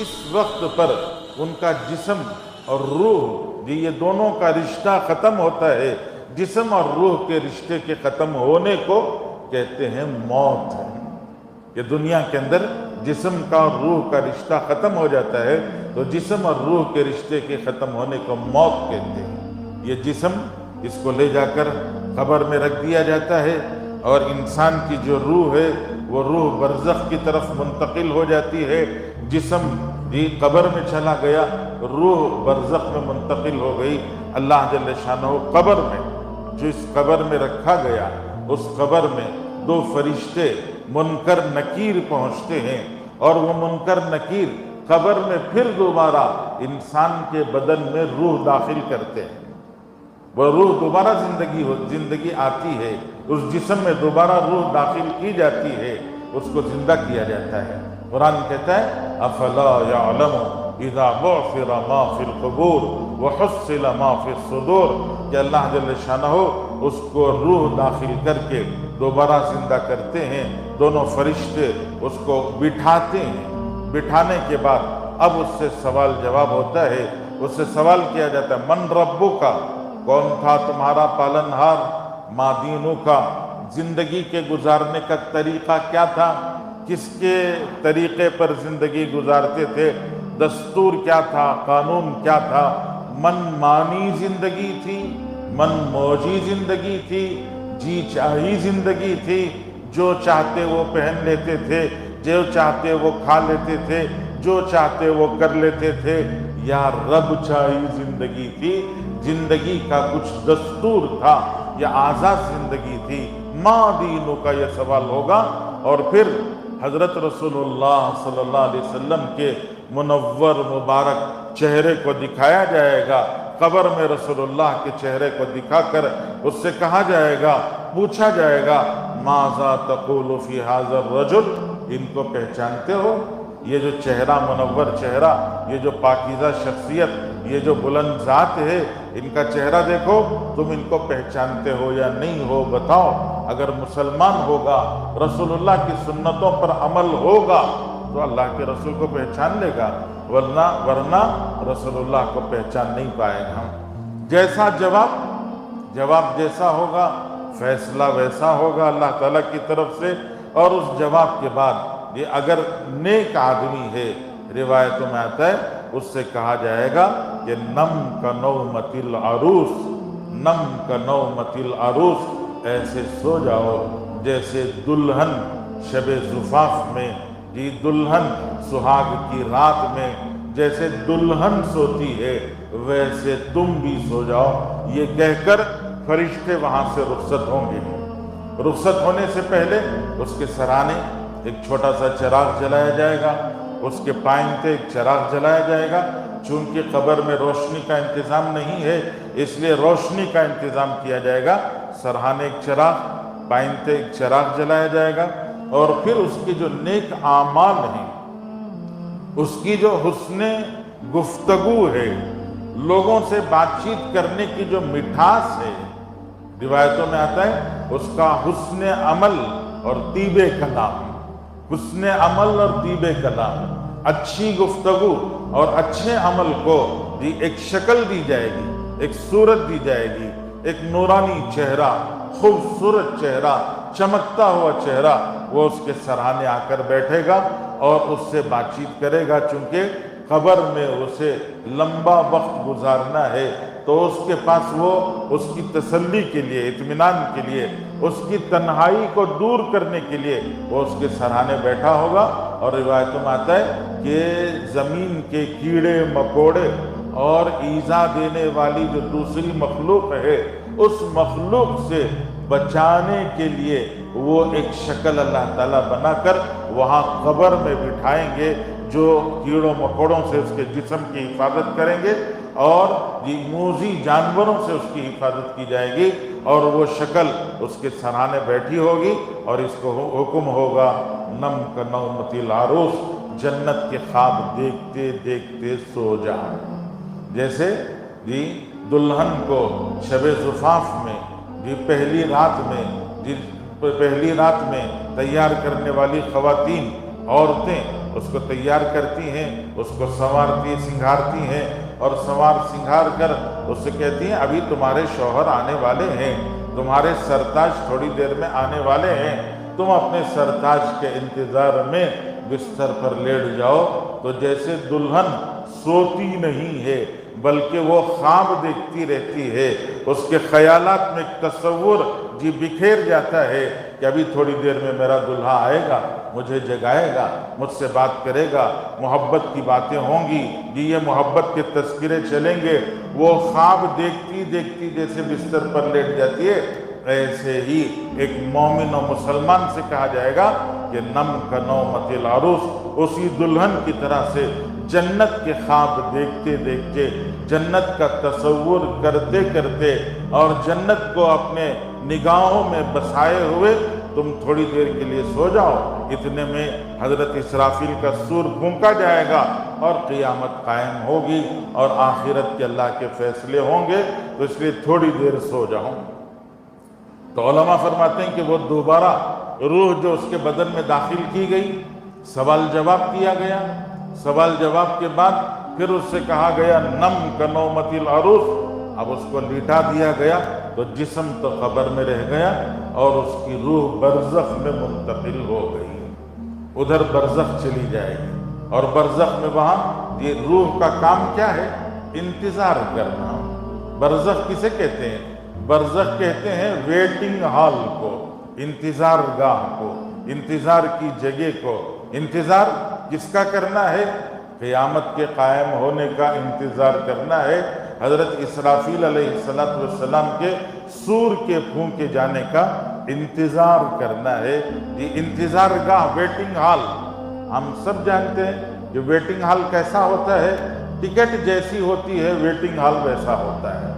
کس وقت پر ان کا جسم اور روح یہ دونوں کا رشتہ ختم ہوتا ہے، جسم اور روح کے رشتے کے ختم ہونے کو کہتے ہیں موت ہے۔ کہ دنیا کے اندر جسم کا اور روح کا رشتہ ختم ہو جاتا ہے تو جسم اور روح کے رشتے کے ختم ہونے کو موت کہتے ہیں۔ یہ جسم اس کو لے جا کر قبر میں رکھ دیا جاتا ہے، اور انسان کی جو روح ہے وہ روح برزخ کی طرف منتقل ہو جاتی ہے۔ جسم قبر میں چلا گیا، روح برزخ میں منتقل ہو گئی۔ اللہ جل شانہ قبر میں، جو اس قبر میں رکھا گیا، اس قبر میں دو فرشتے منکر نکیر پہنچتے ہیں، اور وہ منکر نکیر قبر میں پھر دوبارہ انسان کے بدن میں روح داخل کرتے ہیں۔ وہ روح دوبارہ زندگی آتی ہے، اس جسم میں دوبارہ روح داخل کی جاتی ہے، اس کو زندہ کیا جاتا ہے۔ قرآن کہتا ہے افلا یعلم اذا بعثر ما فی القبور وحصل ما فی الصدور، کہ اللہ جل شانہ اس کو روح داخل کر کے دوبارہ زندہ کرتے ہیں۔ دونوں فرشتے اس کو بٹھاتے ہیں، بٹھانے کے بعد اب اس سے سوال جواب ہوتا ہے۔ اس سے سوال کیا جاتا ہے من ربک، کون تھا تمہارا پالنہار؟ ما دینک، زندگی کے گزارنے کا طریقہ کیا تھا؟ کس کے طریقے پر زندگی گزارتے تھے؟ دستور کیا تھا؟ قانون کیا تھا؟ من مانی زندگی تھی، من موجی زندگی تھی، جی چاہی زندگی تھی، جو چاہتے وہ پہن لیتے تھے، جو چاہتے وہ کھا لیتے تھے، جو چاہتے وہ کر لیتے تھے، یا رب چاہی زندگی تھی؟ زندگی کا کچھ دستور تھا یا آزاد زندگی تھی؟ ما دینوں کا یہ سوال ہوگا، اور پھر حضرت رسول اللہ صلی اللہ علیہ وسلم کے منور مبارک چہرے کو دکھایا جائے گا۔ قبر میں رسول اللہ کے چہرے کو دکھا کر اس سے کہا جائے گا، پوچھا جائے گا ماذا تقول فی ھذا الرجل، ان کو پہچانتے ہو؟ یہ جو چہرہ، منور چہرہ، یہ جو پاکیزہ شخصیت، یہ جو بلند ذات ہے، ان کا چہرہ دیکھو، تم ان کو پہچانتے ہو یا نہیں ہو؟ بتاؤ۔ اگر مسلمان ہوگا، رسول اللہ کی سنتوں پر عمل ہوگا تو اللہ کے رسول کو پہچان لے گا، ورنہ رسول اللہ کو پہچان نہیں پائے گا۔ جیسا جواب جیسا ہوگا، فیصلہ ویسا ہوگا اللہ تعالیٰ کی طرف سے۔ اور اس جواب کے بعد یہ اگر نیک آدمی ہے، روایتوں میں آتا ہے اس سے کہا جائے گا کہ نم کا نومت العروس، نم کا نومت العروس، ایسے سو جاؤ جیسے دلہن شب زفاف میں، دلہن سہاگ کی رات میں جیسے دلہن سوتی ہے ویسے تم بھی سو جاؤ۔ یہ کہہ کر فرشتے وہاں سے رخصت ہوں گے۔ رخصت ہونے سے پہلے اس کے سرانے ایک چھوٹا سا چراغ جلایا جائے گا، اس کے پائنتے ایک چراغ جلایا جائے گا۔ چونکہ قبر میں روشنی کا انتظام نہیں ہے، اس لیے روشنی کا انتظام کیا جائے گا۔ سرہانے ایک چراغ، پائنتے ایک چراغ جلایا جائے گا، اور پھر اس کے جو نیک اعمال ہیں، اس کی جو حسن گفتگو ہے، لوگوں سے بات چیت کرنے کی جو مٹھاس ہے، روایتوں میں آتا ہے اس کا حسن عمل اور طیب کلام، حسن عمل اور طیب کلام، اچھی گفتگو اور اچھے عمل کو ایک شکل دی جائے گی، ایک صورت دی جائے گی، ایک نورانی چہرہ، خوبصورت چہرہ، چمکتا ہوا چہرہ، وہ اس کے سرانے آ کر بیٹھے گا اور اس سے بات چیت کرے گا۔ چونکہ قبر میں اسے لمبا وقت گزارنا ہے تو اس کے پاس وہ اس کی تسلی کے لیے، اطمینان کے لیے، اس کی تنہائی کو دور کرنے کے لیے وہ اس کے سرانے بیٹھا ہوگا۔ اور روایتوں میں آتا ہے کہ زمین کے کیڑے مکوڑے اور ایذا دینے والی جو دوسری مخلوق ہے، اس مخلوق سے بچانے کے لیے وہ ایک شکل اللہ تعالیٰ بنا کر وہاں قبر میں بٹھائیں گے، جو کیڑوں مکوڑوں سے اس کے جسم کی حفاظت کریں گے، اور موذی جانوروں سے اس کی حفاظت کی جائے گی، اور وہ شکل اس کے سرانے بیٹھی ہوگی، اور اس کو حکم ہوگا نم کا نومت العروس، جنت کے خواب دیکھتے دیکھتے سو جائے۔ جیسے دلہن کو شب زفاف میں پہلی رات میں تیار کرنے والی خواتین، عورتیں اس کو تیار کرتی ہیں، اس کو سنوارتی سنگھارتی ہیں، اور سنوار سنگھار کر اس سے کہتی ہیں ابھی تمہارے شوہر آنے والے ہیں، تمہارے سرتاج تھوڑی دیر میں آنے والے ہیں، تم اپنے سرتاج کے انتظار میں بستر پر لیٹ جاؤ۔ تو جیسے دلہن سوتی نہیں ہے بلکہ وہ خواب دیکھتی رہتی ہے، اس کے خیالات میں ایک تصور جی بکھیر جاتا ہے کہ ابھی تھوڑی دیر میں میرا دلہا آئے گا، مجھے جگائے گا، مجھ سے بات کرے گا، محبت کی باتیں ہوں گی، جی یہ محبت کے تذکرے چلیں گے۔ وہ خواب دیکھتی دیکھتی جیسے بستر پر لیٹ جاتی ہے، ایسے ہی ایک مومن و مسلمان سے کہا جائے گا کہ نم کا نومت العروس، اسی دلہن کی طرح سے جنت کے خواب دیکھتے دیکھتے، جنت کا تصور کرتے کرتے اور جنت کو اپنے نگاہوں میں بسائے ہوئے تم تھوڑی دیر کے لیے سو جاؤ۔ اتنے میں حضرت اسرافیل کا سور پھونکا جائے گا اور قیامت قائم ہوگی اور آخرت کے اللہ کے فیصلے ہوں گے، تو اس لیے تھوڑی دیر سو جاؤ۔ تو علماء فرماتے ہیں کہ وہ دوبارہ روح جو اس کے بدن میں داخل کی گئی، سوال جواب کیا گیا، سوال جواب کے بعد پھر اس سے کہا گیا نم کنومت العروس، اب اس کو لیٹا دیا گیا، تو جسم تو قبر میں رہ گیا اور اس کی روح برزخ میں منتقل ہو گئی، ادھر برزخ چلی جائے گی، اور برزخ میں وہاں یہ روح کا کام کیا ہے؟ انتظار کرنا۔ برزخ کسے کہتے ہیں؟ برزخ کہتے ہیں ویٹنگ ہال کو، انتظار گاہ کو، انتظار کی جگہ کو۔ انتظار کس کا کرنا ہے؟ قیامت کے قائم ہونے کا انتظار کرنا ہے، حضرت اسرافیل علیہ السلام کے سور کے پھونکے جانے کا انتظار کرنا ہے۔ یہ انتظار گاہ، ویٹنگ ہال، ہم سب جانتے ہیں کہ ویٹنگ ہال کیسا ہوتا ہے؟ ٹکٹ جیسی ہوتی ہے ویٹنگ ہال ویسا ہوتا ہے۔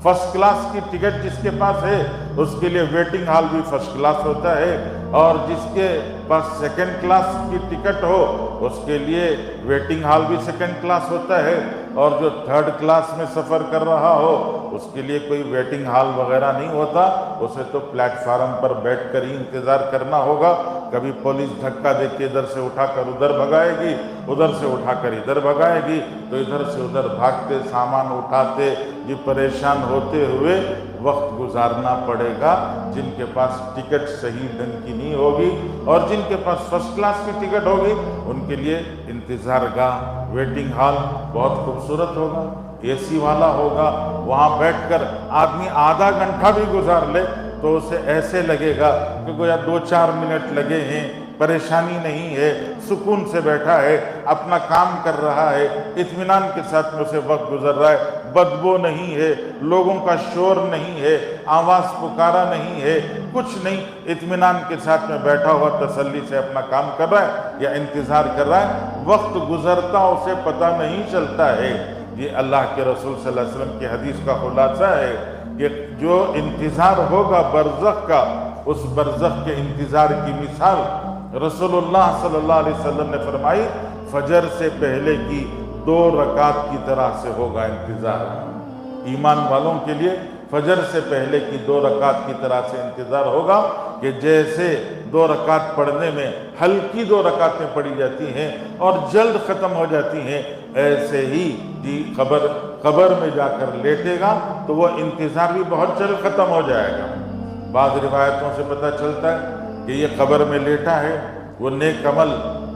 فرسٹ کلاس کی ٹکٹ جس کے پاس ہے اس کے لیے ویٹنگ ہال بھی فرسٹ کلاس ہوتا ہے، اور جس کے پاس سیکنڈ کلاس کی ٹکٹ ہو اس کے لیے ویٹنگ ہال بھی سیکنڈ کلاس ہوتا ہے، اور جو تھرڈ کلاس میں سفر کر رہا ہو اس کے لیے کوئی ویٹنگ ہال وغیرہ نہیں ہوتا، اسے تو پلیٹ فارم پر بیٹھ کر ہی انتظار کرنا ہوگا۔ کبھی پولیس دھکا دے کے ادھر سے اٹھا کر ادھر بھگائے گی، ادھر سے اٹھا کر ادھر بھگائے گی، تو ادھر سے ادھر بھاگتے، سامان اٹھاتے، یہ پریشان ہوتے ہوئے وقت گزارنا پڑے گا۔ جن کے پاس ٹکٹ صحیح ڈھنگ کی نہیں ہوگی اور جن کے پاس فرسٹ کلاس کی ٹکٹ ہوگی ان کے لیے انتظار گاہ، ویٹنگ ہال بہت خوبصورت ہوگا، اے سی والا ہوگا، وہاں بیٹھ کر آدمی آدھا گھنٹہ بھی گزار لے تو اسے ایسے لگے گا کہ گویا 2-4 منٹ لگے ہیں، پریشانی نہیں ہے، سکون سے بیٹھا ہے، اپنا کام کر رہا ہے، اطمینان کے ساتھ میں اسے وقت گزر رہا ہے، بدبو نہیں ہے، لوگوں کا شور نہیں ہے، آواز پکارا نہیں ہے، کچھ نہیں، اطمینان کے ساتھ میں بیٹھا ہوا تسلی سے اپنا کام کر رہا ہے یا انتظار کر رہا ہے، وقت گزرتا اسے پتہ نہیں چلتا ہے۔ یہ اللہ کے رسول صلی اللہ علیہ وسلم کی حدیث کا خلاصہ ہے کہ جو انتظار ہوگا برزخ کا، اس برزخ کے انتظار کی مثال رسول اللہ صلی اللہ علیہ وسلم نے فرمائی فجر سے پہلے کی 2 رکعت کی طرح سے ہوگا انتظار۔ ایمان والوں کے لیے فجر سے پہلے کی 2 رکعت کی طرح سے انتظار ہوگا کہ جیسے 2 رکعت پڑھنے میں ہلکی 2 رکعتیں پڑھی جاتی ہیں اور جلد ختم ہو جاتی ہیں، ایسے ہی قبر میں جا کر لیٹے گا تو وہ انتظار بھی بہت جلد ختم ہو جائے گا۔ بعض روایتوں سے پتہ چلتا ہے کہ یہ قبر میں لیٹا ہے، وہ نیک عمل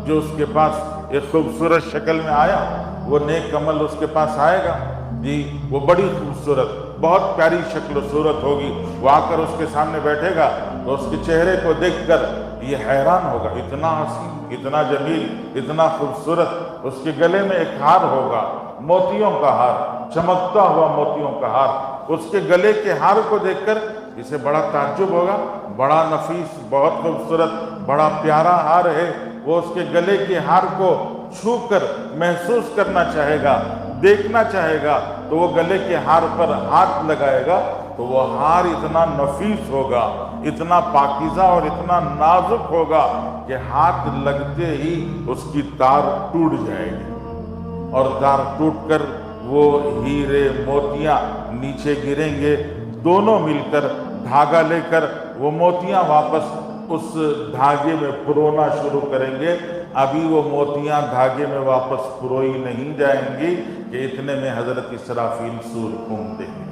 جو اس کے پاس ایک خوبصورت شکل میں آیا، وہ نیک عمل اس کے پاس آئے گا، جی وہ بڑی خوبصورت، بہت پیاری شکل و صورت ہوگی، وہ آ کر اس کے سامنے بیٹھے گا تو اس کے چہرے کو دیکھ کر یہ حیران ہوگا، اتنا حسین، اتنا جمیل، اتنا خوبصورت۔ اس کے گلے میں ایک ہار ہوگا، موتیوں کا ہار، چمکتا ہوا موتیوں کا ہار۔ اس کے گلے کے ہار کو دیکھ کر اسے بڑا تعجب ہوگا، بڑا نفیس، بہت خوبصورت، بڑا پیارا ہار ہے۔ وہ اس کے گلے کے ہار کو چھو کر محسوس کرنا چاہے گا، دیکھنا چاہے گا، تو وہ گلے کے ہار پر ہاتھ لگائے گا تو وہ ہار اتنا نفیس ہوگا، اتنا پاکیزہ اور اتنا نازک ہوگا کہ ہاتھ لگتے ہی اس کی تار ٹوٹ جائے گی، اور تار ٹوٹ کر وہ ہیرے موتیاں نیچے گریں گے، دونوں مل کر دھاگا لے کر وہ موتیاں واپس اس دھاگے میں پرونا شروع کریں گے، ابھی وہ موتیاں دھاگے میں واپس پروئی نہیں جائیں گی کہ اتنے میں حضرت اسرافیل سور پھونک دیں گے۔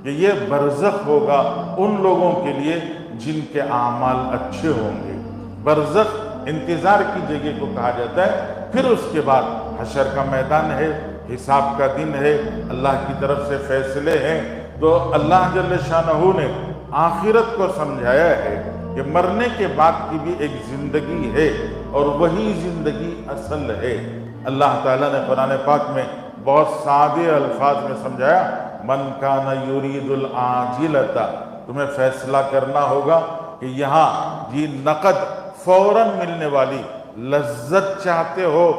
کہ یہ برزخ ہوگا ان لوگوں کے لیے جن کے اعمال اچھے ہوں گے۔ برزخ انتظار کی جگہ کو کہا جاتا ہے۔ پھر اس کے بعد حشر کا میدان ہے، حساب کا دن ہے، اللہ کی طرف سے فیصلے ہیں۔ تو اللہ جل شانہ نے آخرت کو سمجھایا ہے کہ مرنے کے بعد کی بھی ایک زندگی ہے اور وہی زندگی اصل ہے۔ اللہ تعالیٰ نے قرآن پاک میں بہت سادے الفاظ میں سمجھایا، من کان یرید العاجلۃ، تمہیں فیصلہ کرنا ہوگا کہ یہاں یہ نقد فوراً ملنے والی لذت چاہتے ہو،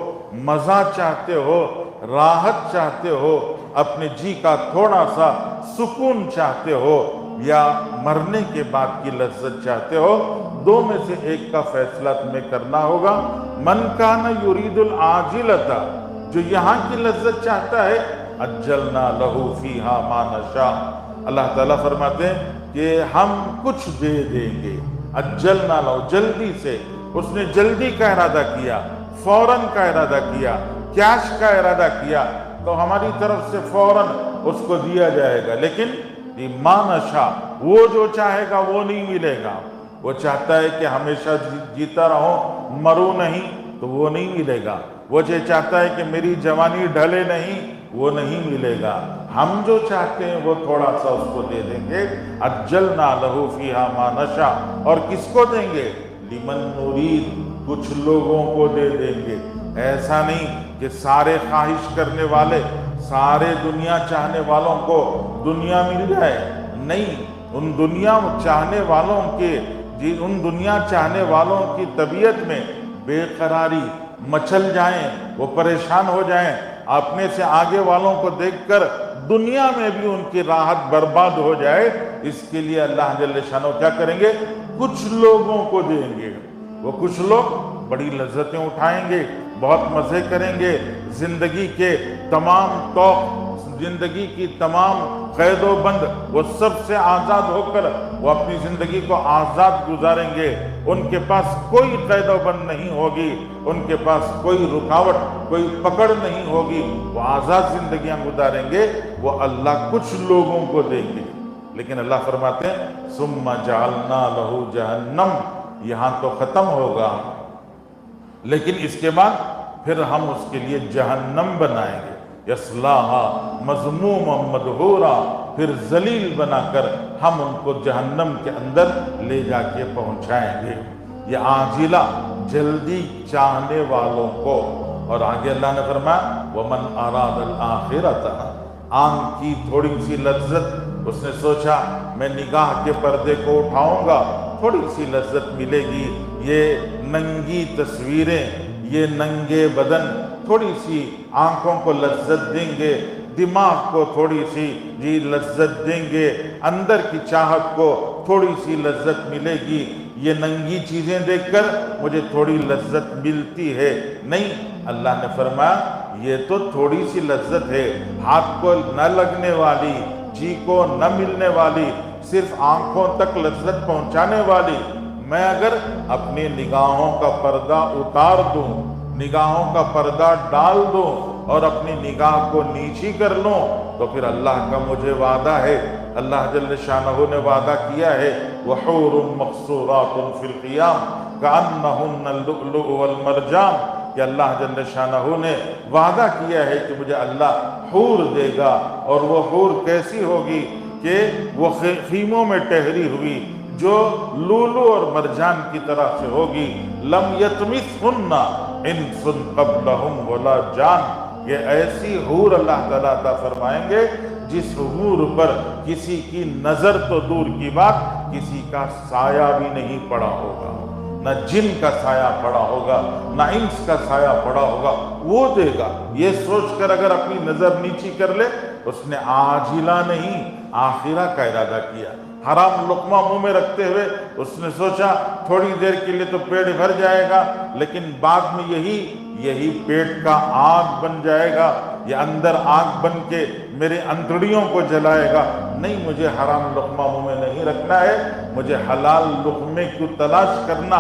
مزہ چاہتے ہو، راحت چاہتے ہو، اپنے جی کا تھوڑا سا سکون چاہتے ہو، یا مرنے کے بعد کی لذت چاہتے ہو، دو میں سے ایک کا فیصلہ تمہیں کرنا ہوگا۔ من کان یرید العاجلۃ، جو یہاں کی لذت چاہتا ہے، عجلنا لہ فیہا ما نشاء، اللہ تعالیٰ فرماتے ہیں کہ ہم کچھ دے دیں گے۔ عجلنا لہ، جلدی سے، اس نے جلدی کا ارادہ کیا، فوراً کا ارادہ کیا، کیش کا ارادہ کیا، تو ہماری طرف سے فوراً اس کو دیا جائے گا۔ لیکن ما نشاء، وہ جو چاہے گا وہ نہیں ملے گا۔ وہ چاہتا ہے کہ ہمیشہ جیتا رہوں، مروں نہیں، تو وہ نہیں ملے گا۔ وہ چاہتا ہے کہ میری جوانی ڈھلے نہیں، وہ نہیں ملے گا۔ ہم جو چاہتے ہیں وہ تھوڑا سا اس کو دے دیں گے۔ عجلنا لہ فیہا ما نشاء، اور کس کو دیں گے؟ لمن نرید، کچھ لوگوں کو دے دیں گے۔ ایسا نہیں کہ سارے خواہش کرنے والے، سارے دنیا چاہنے والوں کو دنیا مل جائے، نہیں۔ ان دنیا چاہنے والوں کے ان دنیا چاہنے والوں کی طبیعت میں بے قراری مچل جائیں، وہ پریشان ہو جائیں، اپنے سے آگے والوں کو دیکھ کر دنیا میں بھی ان کی راحت برباد ہو جائے، اس کے لیے اللہ جل شانہ کیا کریں گے؟ کچھ لوگوں کو دیں گے۔ وہ کچھ لوگ بڑی لذتیں اٹھائیں گے، بہت مزے کریں گے، زندگی کے تمام توق، زندگی کی تمام قید و بند، وہ سب سے آزاد ہو کر وہ اپنی زندگی کو آزاد گزاریں گے۔ ان کے پاس کوئی قید و بند نہیں ہوگی، ان کے پاس کوئی رکاوٹ، کوئی پکڑ نہیں ہوگی، وہ آزاد زندگیاں گزاریں گے۔ وہ اللہ کچھ لوگوں کو دیں گے۔ لیکن اللہ فرماتے ہیں ثم جعلنا لہ جہنم، یہاں تو ختم ہوگا، لیکن اس کے بعد پھر ہم اس کے لیے جہنم بنائیں گے، یصلاھا مذموما مدحورا، پھر ذلیل بنا کر ہم ان کو جہنم کے اندر لے جا کے پہنچائیں گے۔ یہ عاجلہ، جلدی چاہنے والوں کو۔ اور آگے اللہ نے فرمایا ومن اراد الآخرۃ، آنکھ کی تھوڑی سی لذت، اس نے سوچا میں نگاہ کے پردے کو اٹھاؤں گا، تھوڑی سی لذت ملے گی، یہ ننگی تصویریں، یہ ننگے بدن تھوڑی سی آنکھوں کو لذت دیں گے، دماغ کو تھوڑی سی لذت دیں گے، اندر کی چاہت کو تھوڑی سی لذت ملے گی، یہ ننگی چیزیں دیکھ کر مجھے تھوڑی لذت ملتی ہے۔ نہیں، اللہ نے فرمایا یہ تو تھوڑی سی لذت ہے، ہاتھ کو نہ لگنے والی، جی کو نہ ملنے والی، صرف آنکھوں تک لذت پہنچانے والی۔ میں اگر اپنی نگاہوں کا پردہ اتار دوں، نگاہوں کا پردہ ڈال دوں اور اپنی نگاہ کو نیچی کر لوں، تو پھر اللہ کا مجھے وعدہ ہے، اللہ جل شانہ نے وعدہ کیا ہے وحور مقصورات فی القیام کأنہن اللؤلؤ والمرجان، کہ اللہ جل شانہ نے وعدہ کیا ہے کہ مجھے اللہ حور دے گا، اور وہ حور کیسی ہوگی کہ وہ خیموں میں ٹہری ہوئی، جو لولو اور مرجان کی طرح سے ہوگی، لم یطمثہن انس قبلہم ولا جان، یہ ایسی حور اللہ تعالیٰ عطا فرمائیں گے جس حور پر کسی کی نظر تو دور کی بات، کسی کا سایہ بھی نہیں پڑا ہوگا، نہ جن کا سایہ پڑا ہوگا، نہ انس کا سایہ پڑا ہوگا، وہ دے گا۔ یہ سوچ کر اگر اپنی نظر نیچی کر لے، اس نے عاجلہ نہیں آخرہ کا ارادہ کیا۔ حرام لقمہ منہ میں رکھتے ہوئے اس نے سوچا تھوڑی دیر کے لیے تو پیٹ بھر جائے گا، لیکن بعد میں یہی پیٹ کا آگ بن جائے گا، یہ اندر آگ بن کے میرے انتڑیوں کو جلائے گا۔ نہیں، مجھے حرام لقمہ منہ میں نہیں رکھنا ہے، مجھے حلال لقمے کو تلاش کرنا،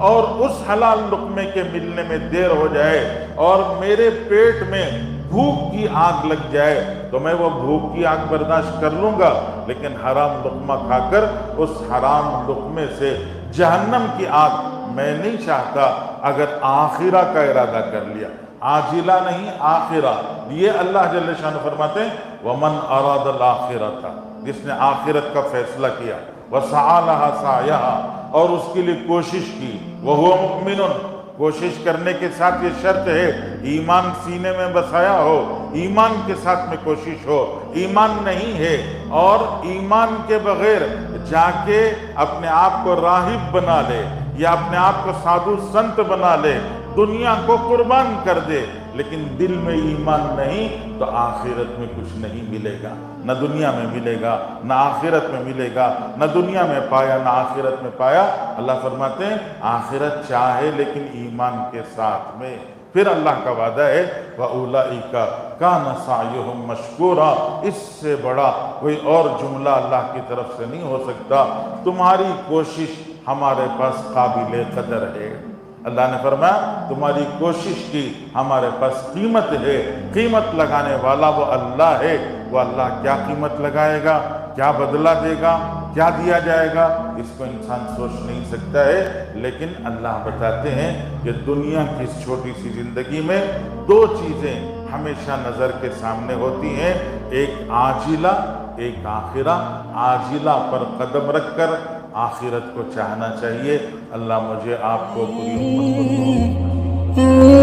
اور اس حلال لقمے کے ملنے میں دیر ہو جائے اور میرے پیٹ میں بھوک کی آگ لگ جائے تو میں وہ بھوک کی آگ برداشت کر لوں گا، لیکن حرام لقمہ کھا کر اس حرام لقمے سے جہنم کی آگ میں نہیں چاہتا۔ اگر آخرہ کا ارادہ کر لیا، عاجلہ نہیں آخرہ، یہ اللہ جل شانہ فرماتے ہیں وَمَنْ أَرَادَ الْآخِرَةَ، جس نے آخرت کا فیصلہ کیا، وَسَعَى لَهَا سَعْيَهَا، اور اس کے لیے کوشش کی، وَهُوَ مُؤْمِنٌ، کوشش کرنے کے ساتھ یہ شرط ہے ایمان سینے میں بسایا ہو، ایمان کے ساتھ میں کوشش ہو۔ ایمان نہیں ہے اور ایمان کے بغیر جا کے اپنے آپ کو راہب بنا لے یا اپنے آپ کو سادھو سنت بنا لے، دنیا کو قربان کر دے، لیکن دل میں ایمان نہیں تو آخرت میں کچھ نہیں ملے گا، نہ دنیا میں ملے گا نہ آخرت میں ملے گا، نہ دنیا میں پایا نہ آخرت میں پایا۔ اللہ فرماتے ہیں آخرت چاہے لیکن ایمان کے ساتھ میں۔ پھر اللہ کا وعدہ ہے وَأُولَئِكَ كَانَ سَعْيُهُمْ مَشْكُورًا، اس سے بڑا کوئی اور جملہ اللہ کی طرف سے نہیں ہو سکتا۔ تمہاری کوشش ہمارے پاس قابل قدر ہے۔ اللہ نے فرمایا تمہاری کوشش کی ہمارے پاس قیمت ہے، قیمت لگانے والا وہ اللہ ہے۔ وہ اللہ کیا قیمت لگائے گا، کیا بدلہ دے گا، کیا دیا جائے گا، اس کو انسان سوچ نہیں سکتا ہے، لیکن اللہ بتاتے ہیں کہ دنیا کی اس چھوٹی سی زندگی میں دو چیزیں ہمیشہ نظر کے سامنے ہوتی ہیں، ایک عاجلہ، ایک آخرہ۔ عاجلہ پر قدم رکھ کر آخرت کو چاہنا چاہیے۔ اللہ مجھے آپ کو پوری امت کو